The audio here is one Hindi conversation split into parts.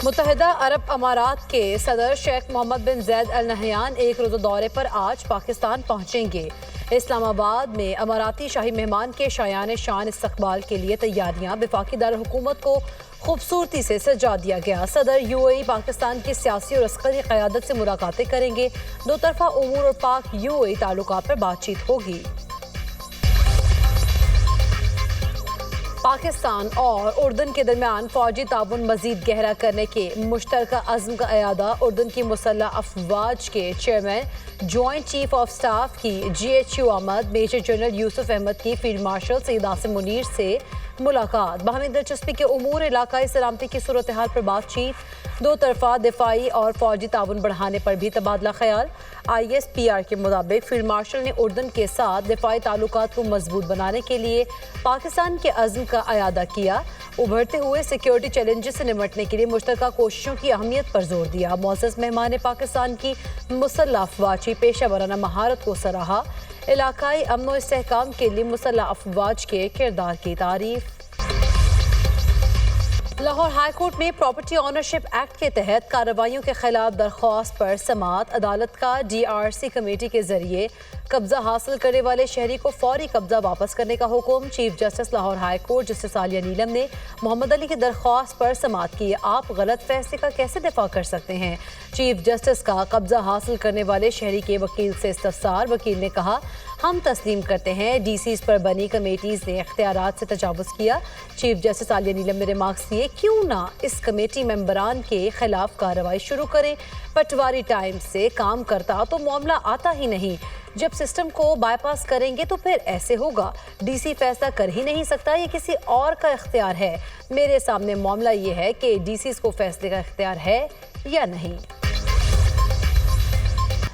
मुत्तहिदा अरब अमारात के सदर शेख मोहम्मद बिन जैद अल नहयान एक रोज़ा दौरे पर आज पाकिस्तान पहुंचेंगे। इस्लामाबाद में अमाराती शाही मेहमान के शायान शान इस्तकबाल के लिए तैयारियां। वफाकी दारुल-हुकूमत को खूबसूरती से सजा दिया गया। सदर यूएई पाकिस्तान की सियासी और अस्करी क़यादत से मुलाकातें करेंगे। दो तरफा उमूर और पाक यूएई ताल्लुकात पर बातचीत होगी। पाकिस्तान और उर्दन के दरमियान फौजी ताउन मजीद गहरा करने के मुश्तरका अज़्म का अयादा। उर्दन की मुसल्लह अफवाज के chairman joint chief of staff की GHQ आमद। मेजर जनरल यूसुफ अहमद की फील्ड मार्शल सईद आसिम मुनीर से मुलाकात। बाहमी दिलचस्पी के उमूर इलाकाई सलामती की सूरत हाल पर बातचीत। दो तरफा दिफाई और फौजी ताउन बढ़ाने पर भी तबादला ख्याल। ISPR के मुताबिक फील्ड मार्शल ने उर्दन के साथ दिफाई ताल्लुकात को मजबूत बनाने के लिए पाकिस्तान के अज़्म का अयादा किया। उभरते हुए सिक्योरिटी चैलेंजेस से निपटने के लिए मुश्तरका कोशिशों की अहमियत पर जोर दिया। मुअज़्ज़ज़ मेहमान ने पाकिस्तान की मुसल्लह अफवाज की पेशा वराना महारत को सराहा। इलाकाई अमन और इस्तेहकाम के लिए मुसल्लह अफवाज के किरदार की तारीफ। लाहौर हाई कोर्ट में प्रॉपर्टी ऑनरशिप एक्ट के तहत कार्रवाइयों के खिलाफ दरख्वास्त पर समाअत। अदालत का DRC कमेटी के जरिए कब्जा हासिल करने वाले शहरी को फौरी कब्जा वापस करने का हुक्म। Chief justice Lahore high court justice Aliya Neelam ने मोहम्मद अली की दरख्वास्त पर समाअत की। आप गलत फैसले का कैसे दिफा कर सकते हैं? चीफ जस्टिस का कब्जा हासिल करने वाले शहरी के वकील से इस्तफसार। वकील ने कहा, हम तस्लीम करते हैं DCs पर बनी कमेटीज ने इख्तियारात से तजावुज़ किया। चीफ जस्टिस आलिया नीलम ने रिमार्क्स दिए, क्यों ना इस कमेटी मेंबरान के खिलाफ कार्रवाई शुरू करें। पटवारी टाइम से काम करता तो मामला आता ही नहीं। जब सिस्टम को बाईपास करेंगे तो फिर ऐसे होगा। DC फैसला कर ही नहीं सकता, ये किसी और का इख्तियार है। मेरे सामने मामला ये है कि DCs को फैसले का इख्तियार है या नहीं।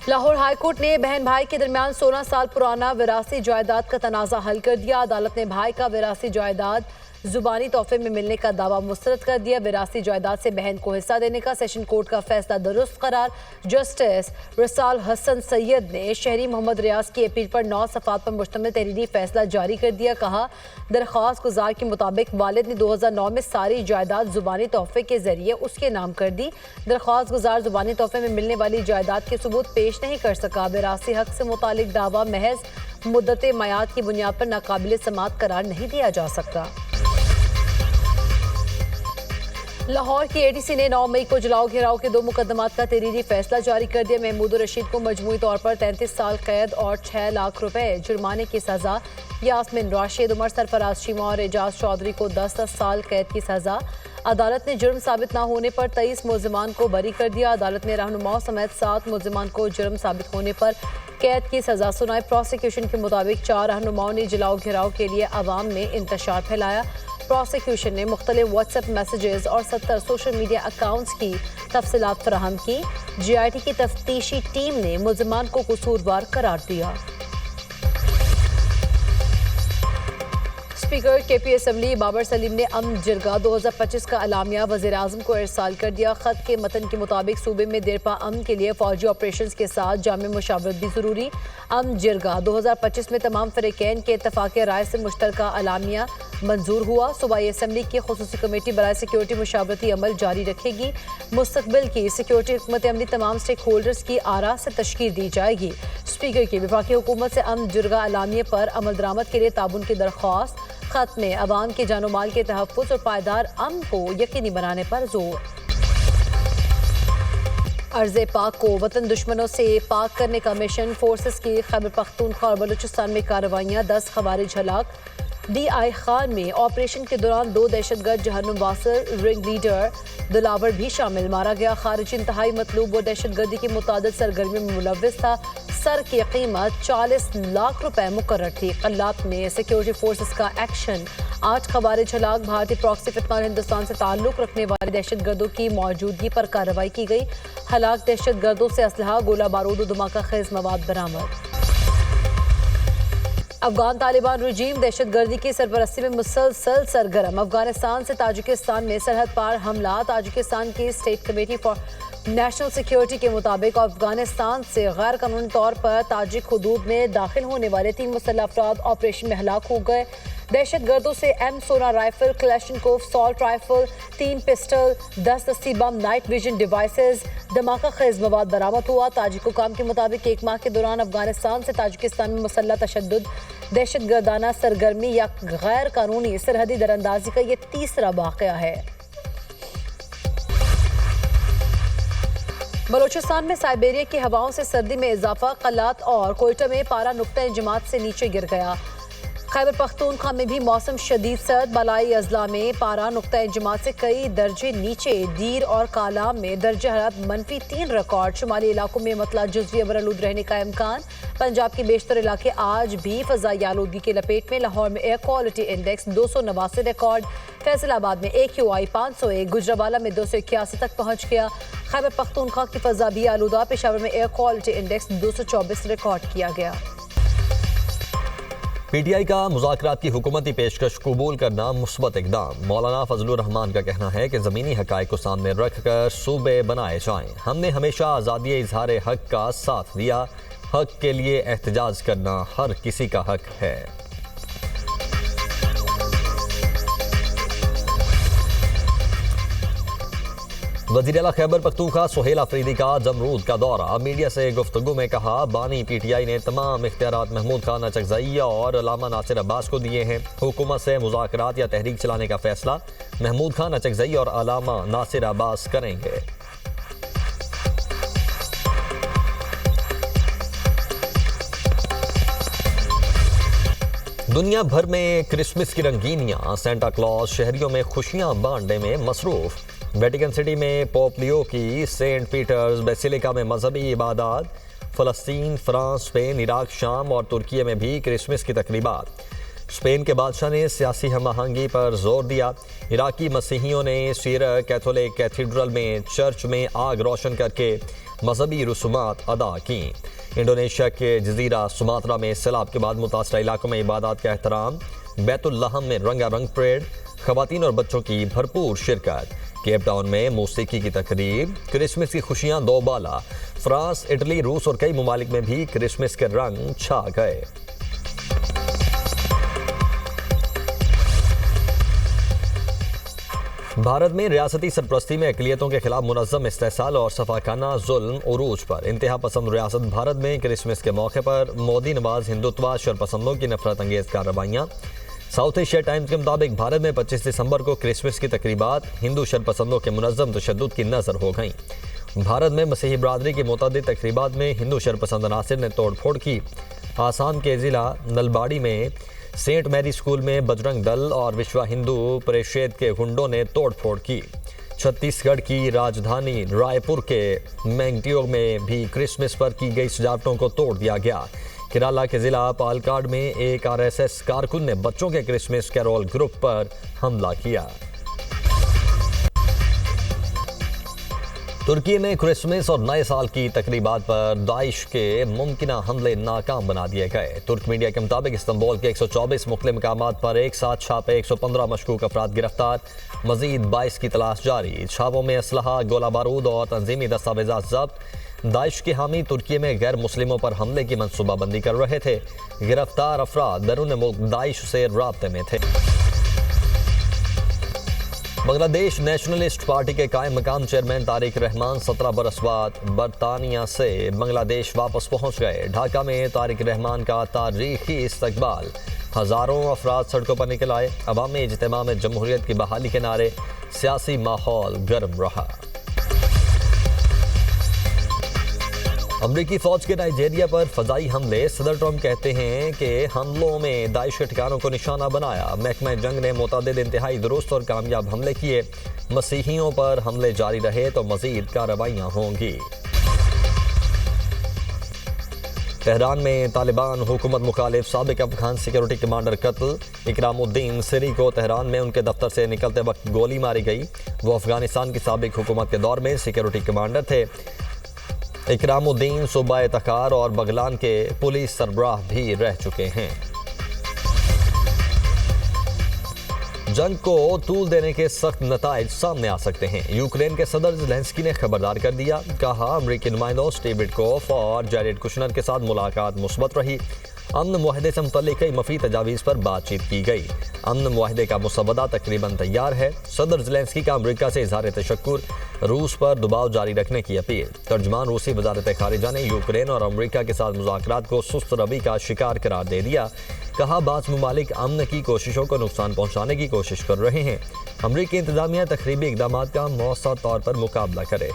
लाहौर हाई कोर्ट ने बहन भाई के दरमियान 16 साल पुराना विरासती जायदाद का तनाज़ा हल कर दिया। अदालत ने भाई का विरासती जायदाद जुबानी तोहफे में मिलने का दावा मुस्तरद कर दिया। विरासती जायदाद से बहन को हिस्सा देने का सेशन कोर्ट का फैसला दुरुस्त करार। जस्टिस रसाल हसन सैयद ने शहरी मोहम्मद रियाज की अपील पर 9 सफ़ात पर मुश्तमिल तहरीरी फैसला जारी कर दिया। कहा, दरख्वास्त गुजार के मुताबिक वालिद ने 2009 में सारी जायदाद जुबानी तोहफे के जरिए उसके नाम कर दी। दरख्वास्त गुजार जुबानी तोहफे में मिलने वाली जायदाद के सबूत पेश नहीं कर सका। विरासती हक से मुतालिक दावा महज मुद्दत मयाद की बुनियाद पर नाकाबिल समाअत करार नहीं दिया जा सकता। लाहौर की ADC ने 9 मई को जलाओ घेराव के 2 मुकदमात का तहरीरी फैसला जारी कर दिया। महमूद रशीद को मजमूई तौर पर 33 साल कैद और 6 लाख रुपए जुर्माने की सजा। यास्मिन राशिद, उमर सरफराज शीमा और एजाज चौधरी को 10-10 साल कैद की सजा। अदालत ने जुर्म साबित न होने पर 23 मुलजिमान को बरी कर दिया। अदालत ने रहनुमाओं समेत 7 मुलजिमान को जुर्म साबित होने पर कैद की सजा सुनाई। प्रोसिक्यूशन के मुताबिक 4 रहनुमाओं ने जलाओ घेराव के लिए अवाम में इंतशार फैलाया। प्रोसिक्यूशन ने मुख्तलिफ व्हाट्सएप मैसेजेस और 70 सोशल मीडिया अकाउंट्स की तफसीलात फराहम की। GIT की तफ्तीशी टीम ने मुलजिमान को कसूरवार करार दिया। Speaker KP assembly Babar Saleem ने अमन जिरगा 2025 का अलामिया वज़ीर आज़म को इरसाल कर दिया। खत के मतन के मुताबिक सूबे में देरपा अमन के लिए फौजी ऑपरेशंस के साथ जामे मुशावरत भी ज़रूरी। अमन जिरगा 2025 में तमाम फ़रीक़ैन के इत्तफ़ाक़ राय से मुश्तरका अलामिया मंजूर हुआ। सूबाई असम्बली की ख़ुसूसी कमेटी बराए सिक्योरिटी मुशावरती अमल जारी रखेगी। मुस्तक़बिल की सिक्योरिटी हुकूमत अमली तमाम स्टेक होल्डर्स की आरा से तश्कील दी जाएगी। स्पीकर की वफाकी हुकूमत से अमन जिरगा अलामिया पर अमल दरामद के लिए ताउन की दरख्वास्त। खत में अवाम के जानो माल के तहफ़्फ़ुज़ और पायदार अमन को यकीनी बनाने पर जोर। अर्ज़े पाक को वतन दुश्मनों से पाक करने का मिशन। फोर्सेस की खैबर पख्तूनख्वा और बलूचिस्तान में कार्रवाइयाँ। 10 खवारिज हलाक। DI खान में ऑपरेशन के दौरान 2 दहशतगर्द जहन्नुम वासिल रिंग लीडर दिलावर भी शामिल मारा गया। खारिज इंतहाई मतलूब और दहशतगर्दी की मुतादिद सरगर्मियों में मुलव्विस था। सर की कीमत 40 लाख रुपए मुकर्रर थी। कल्लात में सिक्योरिटी फोर्सेस का एक्शन। 8 खवारिज हलाक। भारतीय प्रॉक्सी फितना हिंदुस्तान से ताल्लुक रखने वाले दहशतगर्दों की मौजूदगी पर कार्रवाई की गई। हलाक दहशतगर्दों से असलहा, गोला बारूद और धमाका खेज मवाद बरामद। अफगान तालिबान रजीम दहशतगर्दी की सरपरस्ती में मुसलसल सरगर्म। अफगानिस्तान से ताजिकिस्तान में सरहद पार हमला। ताजिकिस्तान की state committee for national security के मुताबिक अफगानिस्तान से गैर कानूनी तौर पर ताजिक हुदूद में दाखिल होने वाले 3 मुसल्लह अफराद ऑपरेशन में हलाक हो गए। दहशतगर्दों से M16 rifle, क्लैशनकोव salt rifle, 3 pistol, 10 दस्ती बम, नाइट विजन डिवाइसेस, धमाका खेज मवाद बरामद हुआ। ताजिक हुकाम के मुताबिक 1 माह के दौरान अफगानिस्तान से ताजिकिस्तान में मुसल्लह तशद्दुद, दहशतगर्दाना सरगर्मी या गैर कानूनी सरहदी दरअंदाजी का ये तीसरा वाक़या है। बलूचिस्तान में साइबेरिया की हवाओं से सर्दी में इजाफा, कल्लात और कोयटा में पारा नुक्ता इंजमात से नीचे गिर गया। खैबर पख्तूनख्वा में भी मौसम शदीद सर्द, बलाई अजला में पारा नुक्ता इंजमात से कई दर्जे नीचे। डीर और कालाम में दर्जा हरारत -3 रिकॉर्ड। शुमाली इलाकों में मतला जुज़वी अबरआलूद रहने का इम्कान। पंजाब के बेशतर इलाके आज भी फ़ज़ाई आलूदगी की लपेट में। लाहौर में air quality index 289 record. Faisalabad में AQI 501, गुजरावाला में 281 तक पहुंच गया। खैबर पख्तूनख्वा की फ़ज़ा भी आलूदा। पेशावर में एयर क्वालिटी इंडेक्स 224 रिकॉर्ड किया गया। PTI का मुज़ाकरात की हुकूमती पेशकश कबूल करना मुस्बत इक़दाम। मौलाना फजलुर रहमान का कहना है कि ज़मीनी हक़ाइक़ को सामने रखकर सूबे बनाए जाएं। हमने हमेशा आज़ादी इज़हार हक़ का साथ दिया। हक़ के लिए एहतजाज करना हर किसी का हक़ है। वज़ीर आला खैबर पख्तूनख्वा सुहेल अफरीदी का जमरूद का दौरा। मीडिया से गुफ्तगू में कहा, बानी PTI ने तमाम इख्तियारात महमूद खान अचकज़ई और अल्लामा नासिर अब्बास को दिए हैं। हुकूमत से मुज़ाकरात या तहरीक चलाने का फैसला महमूद खान अचकज़ई और अल्लामा नासिर अब्बास करेंगे। दुनिया भर में क्रिसमस की रंगीनियां, सेंटा क्लॉज शहरियों में खुशियां बांटने में मसरूफ। वेटिकन सिटी में पोप लियो की सेंट पीटर्स बेसिलिका में मजहबी इबादत। फ़लस्तीन, फ्रांस, स्पेन, इराक, शाम और तुर्की में भी क्रिसमस की तकरीबात। स्पेन के बादशाह ने सियासी हम आहंगी पर जोर दिया। इराकी मसीहियों ने सीर कैथोलिक कैथीड्रल में चर्च में आग रोशन करके मजहबी रसूमात अदा की। इंडोनेशिया के जजीरा सुमात्रा में सैलाब के बाद मुतासरा इलाकों में इबादत का एहतराम। बैतुल लहम में रंगारंग परेड, खवातीन और बच्चों की भरपूर शिरकत। केप टाउन में मौसीकी की तकरीब। क्रिसमस की खुशियां दोबाला। फ्रांस, इटली, रूस और कई ममालिक में भी क्रिसमस के रंग छा गए। भारत में रियासती सरपरस्ती में अक़लियतों के खिलाफ मुनज़्ज़म इस्तेहसाल और सफाकाना जुल्म उरूज पर। इंतहा पसंद रियासत भारत में क्रिसमस के मौके पर मोदी नवाज हिंदुत्व शरपसंदों की नफरत अंगेज कार्रवाइयाँ। साउथ एशिया टाइम्स के मुताबिक भारत में 25 दिसंबर को क्रिसमस की तकरीबात हिंदू शरपसंदों के मुनज़्ज़म तशद्दुद की नज़र हो गई। भारत में मसीही बरादरी की मुतअद्दिद तकरीबात में हिंदू शरपसंद अनासिर ने तोड़ फोड़ की। आसाम के ज़िला नलबाड़ी में सेंट मैरी स्कूल में बजरंग दल और विश्व हिंदू परिषद के गुंडों ने तोड़ फोड़ की। छत्तीसगढ़ की राजधानी रायपुर के मैंगटियो में भी क्रिसमस पर की गई सजावटों को तोड़ दिया गया। केरला के जिला पालकाड में एक RSS कारकुन ने बच्चों के क्रिसमस कैरोल ग्रुप पर हमला किया। तुर्की में क्रिसमस और नए साल की तकरीबात पर दाइश के मुमकिन हमले नाकाम बना दिए गए। तुर्क मीडिया के मुताबिक इस्तांबुल के 124 मुख्तलिफ मकामात पर एक साथ छापे, 115 मशकूक अफराद गिरफ्तार, मजीद 22 की तलाश जारी। छापों में असलहा, गोला बारूद और तंजीमी दस्तावेजात जब्त। दाइश के हामी तुर्की में गैर मुस्लिमों पर हमले की मनसूबाबंदी कर रहे थे। गिरफ्तार अफराद बैरून मुल्क दाइश से राब्ते में थे। बांग्लादेश नेशनलिस्ट पार्टी के कायम मकाम चेयरमैन तारिक रहमान 17 बरस बाद बरतानिया से बांग्लादेश वापस पहुंच गए। ढाका में तारिक रहमान का तारीखी इस्तकबाल। हजारों अफराद सड़कों पर निकल आए। अवामी इज्तिमा में जमहूरियत की बहाली के नारे। सियासी माहौल गर्म रहा। अमरीकी फौज के नाइजीरिया पर फजाई हमले। सदर ट्रंप कहते हैं कि हमलों में दाइश के ठिकानों को निशाना बनाया। महकमा जंग ने मुतअद्दिद इंतहाई दुरुस्त और कामयाब हमले किए। मसीहियों पर हमले जारी रहे तो मजीद कार्रवाइयाँ होंगी। तेहरान में तालिबान हुकूमत मुखालिफ साबिक अफगान सिक्योरिटी कमांडर कत्ल। इकरामुद्दीन सिरी को तेहरान में उनके दफ्तर से निकलते वक्त गोली मारी गई। वो अफगानिस्तान की साबिक हुकूमत के दौर में सिक्योरिटी कमांडर थे। इकरामुद्दीन सूबा तखार और बगलान के पुलिस सरबराह भी रह चुके हैं। जंग को तूल देने के सख्त नताइज सामने आ सकते हैं। यूक्रेन के सदर ज़ेलेंस्की ने खबरदार कर दिया। कहा, अमरीकी नुमाइंदों स्टीव विटकोफ और जैरेड कुशनर के साथ मुलाकात मुस्बत रही। अमन मुआहदे से मुतल्लिक कई मफी तजावीज़ पर बातचीत की गई। अमन मुआहदे का मुसवदा तकरीबन तैयार है। सदर ज़ेलेंस्की का अमरीका से इज़हार तशक्कुर, रूस पर दबाव जारी रखने की अपील। तर्जमान रूसी वज़ारत खारिजा ने यूक्रेन और अमरीका के साथ मुज़ाकरात को सुस्त रवि का शिकार करार दे दिया। कहा बाज़ ममालिक अमन की कोशिशों को नुकसान पहुँचाने की कोशिश कर रहे हैं। अमरीकी इंतज़ामिया तखरीबी इक़दाम का मौसर तौर पर मुकाबला करे।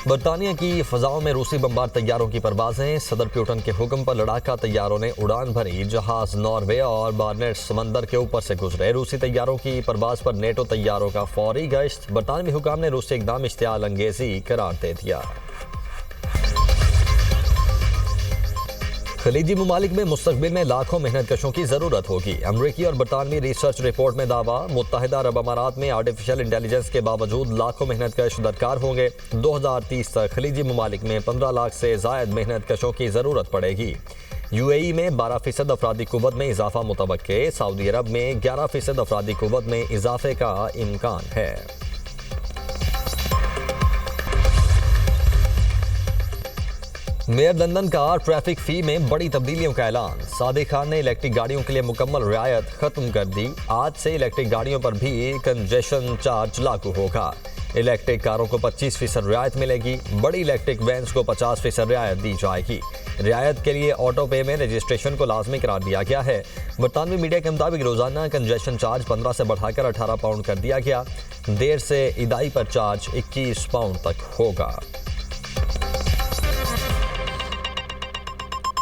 बरतानिया की फ़ज़ाओं में रूसी बमबार तैयारों की परवाज़ें। सदर प्यूटन के हुक्म पर लड़ाका तैयारों ने उड़ान भरी। जहाज़ नॉर्वे और बार्नेट समंदर के ऊपर से गुजरे। रूसी तैयारों की परवाज़ पर नेटो तैयारों का फौरी गश्त। बरतानवी हुकाम ने रूसी इक़दाम इश्तियाल अंगेज़ी करार दे दिया। खलीजी ममालिक में मुस्तक़बिल में लाखों मेहनत कशों की ज़रूरत होगी। अमरीकी और बरतानवी रिसर्च रिपोर्ट में दावा। मुत्तहिदा अरब अमारात में आर्टिफिशियल इंटेलिजेंस के बावजूद लाखों मेहनत कश दरकार होंगे। 2030 तक खलीजी ममालिक में 15 लाख से ज़ायद मेहनत कशों की ज़रूरत पड़ेगी। UAE में 12% अफरादी कुव्वत में इजाफा मुतवक्के। सऊदी अरब में 11% अफरादी कुव्वत में इजाफे का इम्कान है। मेयर लंदन का ट्रैफिक फी में बड़ी तब्दीलियों का ऐलान। सादिक खान ने इलेक्ट्रिक गाड़ियों के लिए मुकम्मल रियायत खत्म कर दी। आज से इलेक्ट्रिक गाड़ियों पर भी कंजेशन चार्ज लागू होगा। इलेक्ट्रिक कारों को 25% रियायत मिलेगी। बड़ी इलेक्ट्रिक वैन्स को 50% रियायत दी जाएगी। रियायत के लिए ऑटो पे में रजिस्ट्रेशन को लाजमी करार दिया गया है। बरतानवी मीडिया के मुताबिक रोजाना कंजेशन चार्ज 15 से बढ़ाकर 18 पाउंड कर दिया गया। देर से इदाई पर चार्ज 21 पाउंड तक होगा।